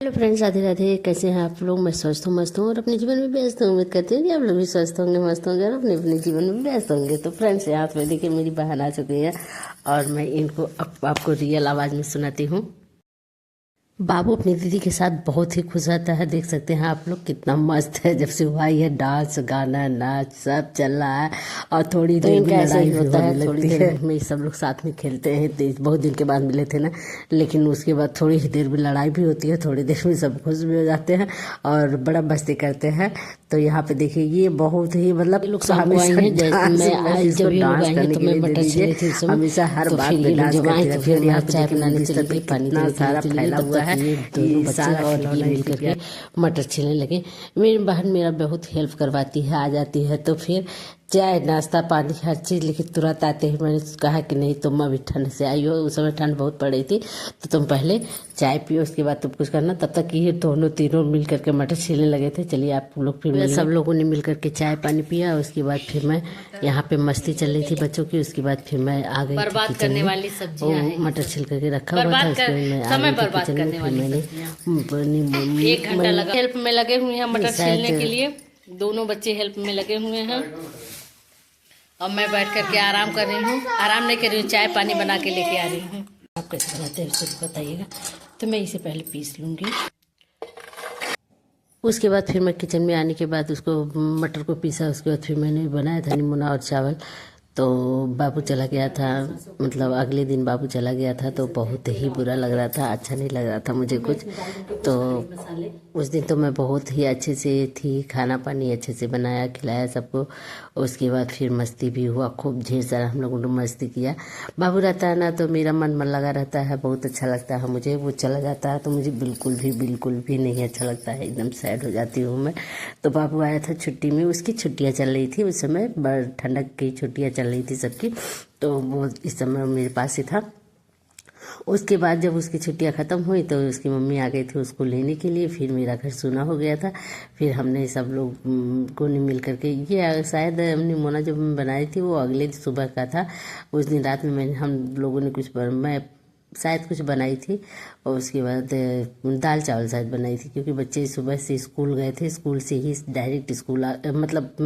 Hello friends, Radhe Radhe. कैसे हैं आप लोग? मैं स्वस्थ हूँ, मस्त हूँ और अपने जीवन में व्यस्त हूँ। उम्मीद करती हूँ कि आप लोग भी स्वस्थ होंगे, मस्त होंगे और अपने अपने जीवन में व्यस्त होंगे। तो फ्रेंड्स, यहाँ पे देखिए मेरी बहन आ चुकी है और मैं इनको आपको रियल आवाज़ में सुनाती हूँ। बाबू अपनी दीदी के साथ बहुत ही खुश रहता है। देख सकते हैं आप लोग कितना मस्त है। जब से हुआ है डांस गाना नाच सब चल रहा है और थोड़ी देर भी लड़ाई होता है। थोड़ी देर में सब लोग साथ में खेलते हैं। बहुत दिन के बाद मिले थे ना, लेकिन उसके बाद थोड़ी ही देर में लड़ाई भी होती है, थोड़ी देर में सब खुश भी हो जाते हैं और बड़ा मस्ती करते हैं। तो यहाँ पे देखिए ये बहुत ही मतलब लोग शाम को आई हैं। जब ये लोग आई हैं तो मैं मटर छील रही थी हमेशा हर तो बात फिर पे ये लोग डांस जब आए करती तो रहती है। फिर और यहाँ मैं पे चाय देखिए बनाने बिस्तर चली पे गई, पानी कितना देने के लिए सारा चली गई। फैला तब हुआ तक है। ये दोनों बच्चे सारा और खिलौना ये मिल करके मटर छीलने लगे। मेरी बहन मेरा बहुत हेल्प करवाती है, आ जाती है तो फिर चाय नाश्ता पानी हर चीज़ लेके तुरंत आते हैं। मैंने कहा कि नहीं, तुम अभी ठंड से आई हो, उस समय ठंड बहुत पड़ रही थी, तो तुम पहले चाय पियो, उसके बाद तुम कुछ करना। तब तक ये दोनों तीनों मिल करके मटर छीलने लगे थे। चलिए आप लोग फिर सब लोगों ने मिल करके चाय पानी पिया। उसके बाद फिर मैं यहाँ पे मस्ती चल रही थी बच्चों की। उसके बाद फिर मैं आ गई थी किचन में। मटर छिल करके रखा हुआ था, उसके बाद मैं आ गई थी किचन में। फिर मैंने 1 घंटा लगा हेल्प में लगे हुए हैं मटर छीलने के लिए। दोनों बच्चे हेल्प में लगे हुए हैं और मैं बैठ करके आराम कर रही हूँ। आराम नहीं कर रही हूँ, चाय पानी बना के लेके आ रही हूँ। आप कैसे बनाते हैं उसको बताइएगा। तो मैं इसे पहले पीस लूँगी। उसके बाद फिर मैं किचन में आने के बाद उसको मटर को पीसा। उसके बाद फिर मैंने बनाया था निमोना और चावल। तो बाबू चला गया था, मतलब अगले दिन बाबू चला गया था, तो बहुत ही बुरा लग रहा था, अच्छा नहीं लग रहा था मुझे कुछ। तो उस दिन तो मैं बहुत ही अच्छे से थी, खाना पानी अच्छे से बनाया खिलाया सबको। उसके बाद फिर मस्ती भी हुआ खूब, ढेर सारा हम लोगों ने मस्ती किया। बाबू रहता है ना तो मेरा मन लगा रहता है, बहुत अच्छा लगता है मुझे। वो चला जाता है तो मुझे बिल्कुल भी नहीं अच्छा लगता है, एकदम सैड हो जाती हूँ मैं। तो बाबू आया था छुट्टी में, उसकी छुट्टियाँ चल रही थी उस समय, ठंडक की छुट्टियाँ चल रही थी सबकी, तो वो इस समय मेरे पास ही था। उसके बाद जब उसकी छुट्टियां ख़त्म हुई तो उसकी मम्मी आ गई थी उसको लेने के लिए। फिर मेरा घर सूना हो गया था। फिर हमने सब लोग को ने मिल करके, ये शायद निमोना जो मैं बनाई थी वो अगले सुबह का था। उस दिन रात में हम लोगों ने मैं शायद कुछ बनाई थी और उसके बाद दाल चावल शायद बनाई थी, क्योंकि बच्चे सुबह से स्कूल गए थे। स्कूल से ही डायरेक्ट स्कूल मतलब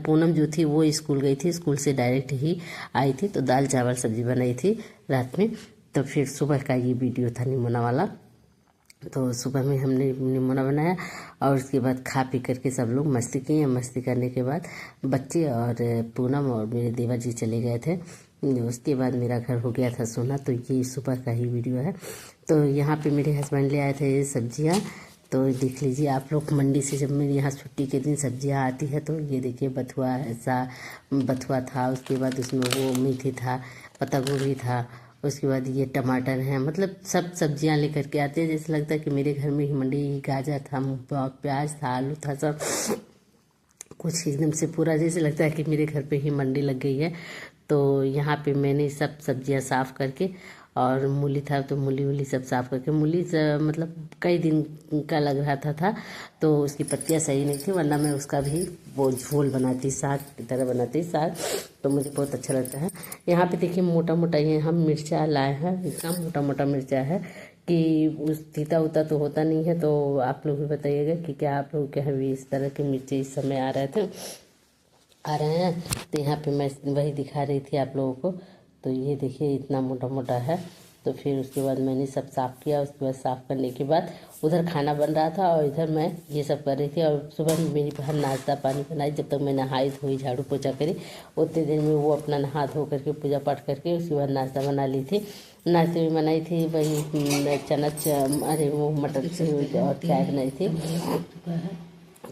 पूनम जो थी वो स्कूल गई थी, स्कूल से डायरेक्ट ही आई थी। तो दाल चावल सब्जी बनाई थी रात में। तो फिर सुबह का ये वीडियो था निमोना वाला। तो सुबह में हमने निमोना बनाया और उसके बाद खा पी करके सब लोग मस्ती किए। मस्ती करने के बाद बच्चे और पूनम और मेरे देवर जी चले गए थे। उसके बाद मेरा घर हो गया था सोना। तो ये सुबह का ही वीडियो है। तो यहाँ पे मेरे हस्बैंड ले आए थे ये सब्जियाँ, तो देख लीजिए आप लोग। मंडी से जब मेरे यहाँ छुट्टी के दिन सब्जियाँ आती है तो ये देखिए बथुआ, ऐसा बथुआ था। उसके बाद उसमें वो मेथी था, पत्ता गोभी था, उसके बाद ये टमाटर हैं, मतलब सब सब्जियां लेकर के आते हैं। जैसे लगता है कि मेरे घर में ही मंडी, गाजर था, प्याज था, आलू था, सब कुछ एकदम से पूरा जैसे लगता है कि मेरे घर पे ही मंडी लग गई है। तो यहाँ पे मैंने सब सब्जियां साफ़ करके, और मूली था तो मूली वूली सब साफ़ करके, मूली मतलब कई दिन का लग रहा था तो उसकी पत्तियां सही नहीं थी, वरना मैं उसका भी वो झोल बनाती, साग की तरह बनाती साग, तो मुझे बहुत अच्छा लगता है। यहाँ पे देखिए मोटा मोटा ये हम मिर्चा लाए हैं, इतना मोटा मोटा मिर्चा है कि उस तीता उता तो होता नहीं है। तो आप लोग भी बताइएगा कि क्या आप लोग के यहाँ भी इस तरह के मिर्ची इस समय आ रहे हैं। तो यहाँ पे मैं वही दिखा रही थी आप लोगों को। तो ये देखिए इतना मोटा मोटा है। तो फिर उसके बाद मैंने सब साफ़ किया। उसके बाद साफ़ करने के बाद उधर खाना बन रहा था और इधर मैं ये सब कर रही थी। और सुबह मेरी बहन नाश्ता पानी बनाई। जब तक मैं नहाई धोई झाड़ू पोछा करी, उतने देर में वो अपना नहा धो करके पूजा पाठ करके उसके बाद नाश्ता बना ली थी। नाश्ते में बनाई थी वही चना अरे वो मटर से और चाय बनाई थी।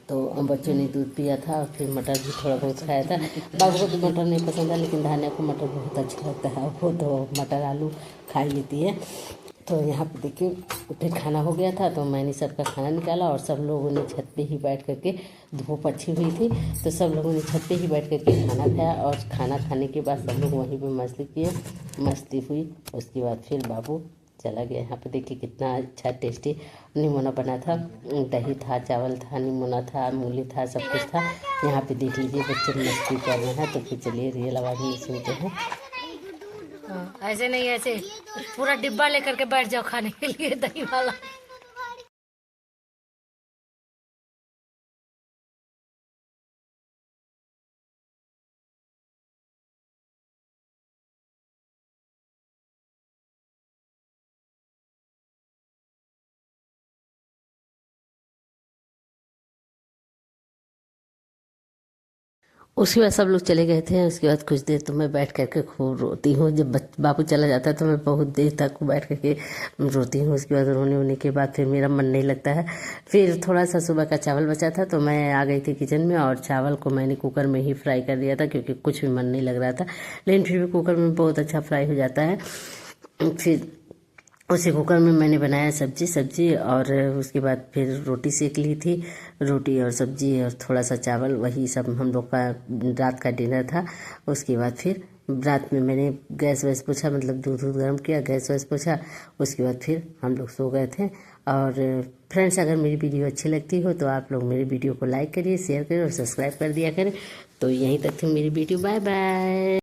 तो बच्चों ने दूध पिया था और फिर मटर भी थोड़ा बहुत खाया था। बाबू को तो मटर नहीं पसंद है, लेकिन धानिया को मटर बहुत अच्छा लगता है, वो तो मटर आलू खा लेती है। तो यहाँ पे देखिए फिर खाना हो गया था तो मैंने सबका खाना निकाला और सब लोगों ने छत पे ही बैठ करके, धूप अच्छी हुई थी तो सब लोगों ने छत पे ही बैठ करके खाना खाया। और खाना खाने के बाद सब लोग वहीं पे मस्ती किए, मस्ती हुई। उसके बाद फिर बाबू चला गया। यहाँ पे देखिए कितना अच्छा टेस्टी निमोना बना था, दही था, चावल था, निमोना था, मूली था, सब कुछ था। यहाँ पे देख लीजिए बच्चे मस्ती कर रहे हैं। तो फिर चलिए रियल आवाज़ में सुनते हैं। ऐसे नहीं, ऐसे पूरा डिब्बा लेकर के बैठ जाओ खाने के लिए दही वाला। उसके बाद सब लोग चले गए थे। उसके बाद कुछ देर तो मैं बैठ करके खूब रोती हूँ। जब बापू चला जाता है तो मैं बहुत देर तक बैठ करके रोती हूँ। उसके बाद रोने होने के बाद फिर मेरा मन नहीं लगता है। फिर थोड़ा सा सुबह का चावल बचा था तो मैं आ गई थी किचन में, और चावल को मैंने कुकर में ही फ्राई कर दिया था क्योंकि कुछ भी मन नहीं लग रहा था। लेकिन फिर भी कुकर में बहुत अच्छा फ्राई हो जाता है। फिर उसी कुकर में मैंने बनाया सब्जी और उसके बाद फिर रोटी सेक ली थी। रोटी और सब्जी और थोड़ा सा चावल, वही सब हम लोग का रात का डिनर था। उसके बाद फिर रात में मैंने गैस वैस पोछा, मतलब दूध गर्म किया, गैस वैस पोछा। उसके बाद फिर हम लोग सो गए थे। और फ्रेंड्स, अगर मेरी वीडियो अच्छी लगती हो तो आप लोग मेरी वीडियो को लाइक करिए, शेयर करिए और सब्सक्राइब कर दिया करें। तो यहीं तक थी मेरी वीडियो। Bye bye.